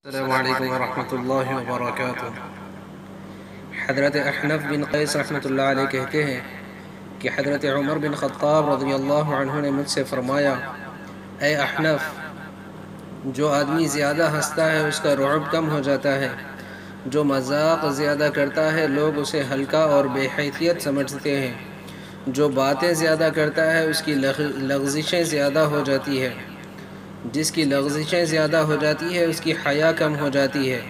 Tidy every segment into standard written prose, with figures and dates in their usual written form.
السلام علیکم ورحمۃ اللہ وبرکاتہ۔ حضرت احنف بن قیس رحمۃ اللہ علیہ کہتے ہیں کہ حضرت عمر بن خطاب رضی اللہ عنہ نے مجھ سے فرمایا، اے احنف، جو آدمی زیادہ ہنستا ہے اس کا رعب کم ہو جاتا ہے، جو مذاق زیادہ کرتا ہے لوگ اسے ہلکا اور بے حیثیت سمجھتے ہیں، جو باتیں زیادہ کرتا ہے اس کی لغزشیں زیادہ ہو جاتی ہے، جس کی لغزشیں زیادہ ہو جاتی ہے اس کی حیا کم ہو جاتی ہے،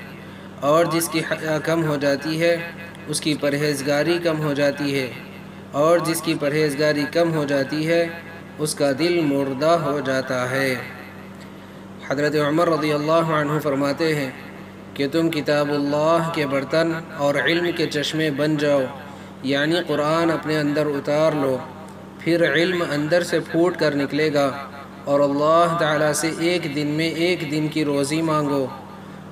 اور جس کی حیا کم ہو جاتی ہے اس کی پرہیزگاری کم ہو جاتی ہے، اور جس کی پرہیزگاری کم ہو جاتی ہے اس کا دل مردہ ہو جاتا ہے۔ حضرت عمر رضی اللہ عنہ فرماتے ہیں کہ تم کتاب اللہ کے برتن اور علم کے چشمے بن جاؤ، یعنی قرآن اپنے اندر اتار لو، پھر علم اندر سے پھوٹ کر نکلے گا، اور اللہ تعالیٰ سے ایک دن میں ایک دن کی روزی مانگو۔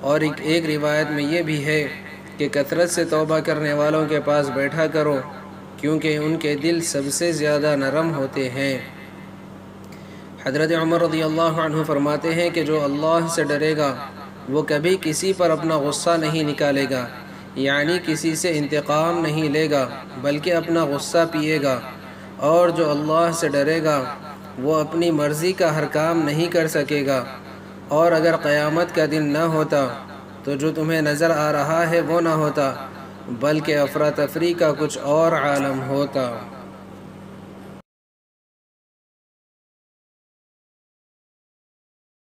اور ایک روایت میں یہ بھی ہے کہ کثرت سے توبہ کرنے والوں کے پاس بیٹھا کرو، کیونکہ ان کے دل سب سے زیادہ نرم ہوتے ہیں۔ حضرت عمر رضی اللہ عنہ فرماتے ہیں کہ جو اللہ سے ڈرے گا وہ کبھی کسی پر اپنا غصہ نہیں نکالے گا، یعنی کسی سے انتقام نہیں لے گا بلکہ اپنا غصہ پیے گا، اور جو اللہ سے ڈرے گا وہ اپنی مرضی کا ہر کام نہیں کر سکے گا، اور اگر قیامت کا دن نہ ہوتا تو جو تمہیں نظر آ رہا ہے وہ نہ ہوتا بلکہ افراتفری کا کچھ اور عالم ہوتا۔